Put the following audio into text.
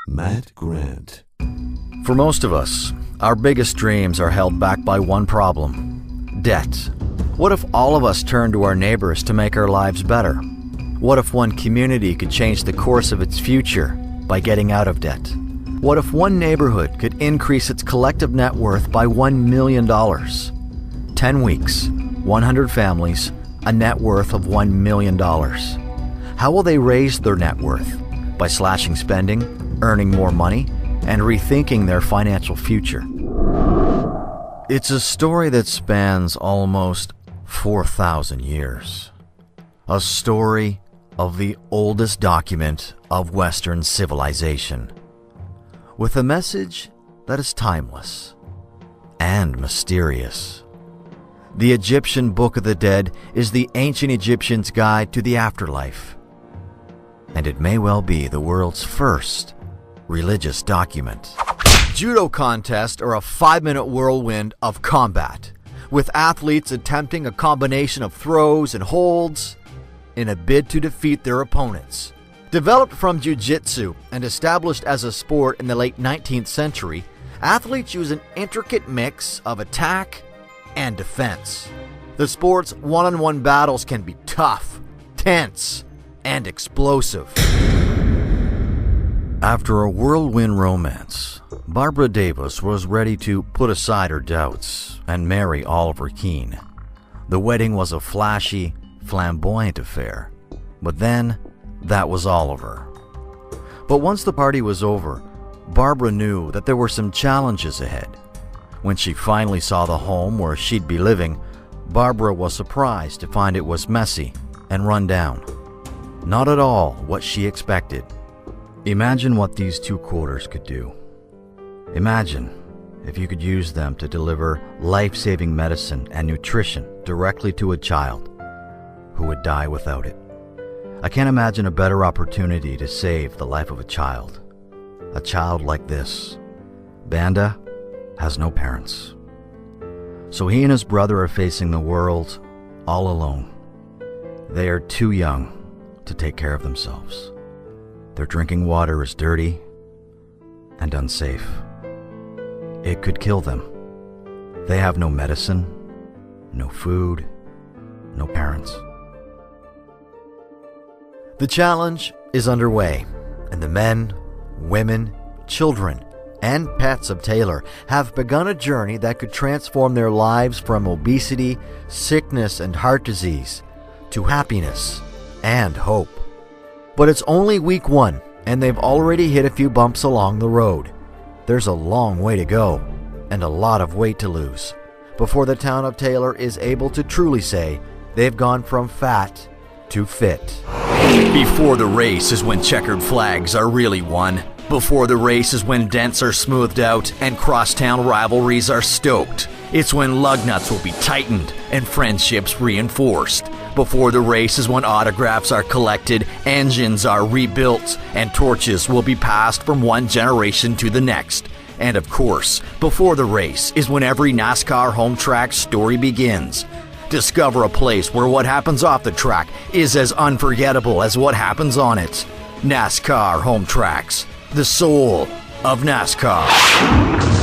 Matt Grant. For most of us, our biggest dreams are held back by one problem: debt. What if all of us turned to our neighbors to make our lives better? What if one community could change the course of its future by getting out of debt? What if one neighborhood could increase its collective net worth by $1 million? 10 weeks, 100 families, a net worth of $1 million. How will they raise their net worth? By slashing spending, earning more money, and rethinking their financial future. It's a story that spans almost 4,000 years. A story of the oldest document of Western civilization, with a message that is timeless and mysterious. The Egyptian Book of the Dead is the ancient Egyptians' guide to the afterlife, and it may well be the world's first religious document. Judo contests are a 5-minute whirlwind of combat, with athletes attempting a combination of throws and holds in a bid to defeat their opponents. Developed from jiu-jitsu and established as a sport in the late 19th century, athletes use an intricate mix of attack and defense. The sport's one-on-one battles can be tough, tense, and explosive. After a whirlwind romance, Barbara Davis was ready to put aside her doubts and marry Oliver Keane. The wedding was a flashy, flamboyant affair, but then that was Oliver. But once the party was over, Barbara knew that there were some challenges ahead. When she finally saw the home where she'd be living, Barbara was surprised to find it was messy and run down. Not at all what she expected. Imagine what these 2 quarters could do. Imagine if you could use them to deliver life-saving medicine and nutrition directly to a child who would die without it. I can't imagine a better opportunity to save the life of a child. A child like this. Banda has no parents. So he and his brother are facing the world all alone. They are too young to take care of themselves. Their drinking water is dirty and unsafe. It could kill them. They have no medicine, no food, no parents. The challenge is underway, and the men, women, children, and pets of Taylor have begun a journey that could transform their lives from obesity, sickness, and heart disease to happiness and hope. But it's only week 1, and they've already hit a few bumps along the road. There's a long way to go, and a lot of weight to lose, before the town of Taylor is able to truly say they've gone from fat to fit. Before the race is when checkered flags are really won. Before the race is when dents are smoothed out and crosstown rivalries are stoked. It's when lug nuts will be tightened and friendships reinforced. Before the race is when autographs are collected, engines are rebuilt, and torches will be passed from one generation to the next. And of course, before the race is when every NASCAR home track story begins. Discover a place where what happens off the track is as unforgettable as what happens on it. NASCAR Home Tracks, the soul of NASCAR.